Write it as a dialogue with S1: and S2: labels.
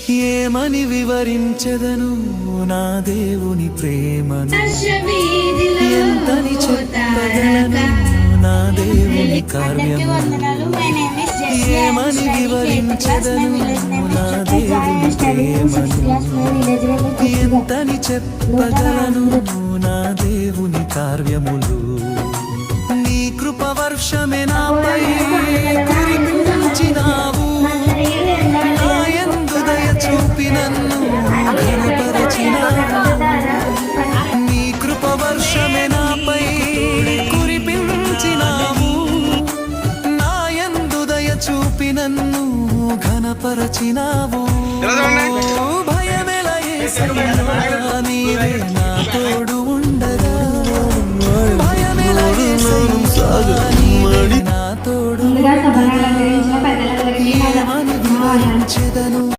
S1: ఏమని వివరించెదను నా దేవుని ప్రేమను, ఎంతని చెప్పగలను నా దేవుని కార్యమును. ఏమని వివరించెదను నా దేవుని ప్రేమను, ఎంతని చెప్పగలను నా దేవుని కార్యములు. నీ కృప వర్షమే నాపై కురిపించినావు, నా యందు దయ చూపి నన్ను ఘనపరచినావు. నీ కృప వర్షమే నాపై కురిపించినావు, నా యందు దయ చూపి నన్ను ఘనపరచినావు. భయమెల యేసయ్యా నీవే నా తోడు ఉండగా, భయమెల యేసయ్యా నీవే నా తోడు ఉండగా. ఏమని వివరించెదను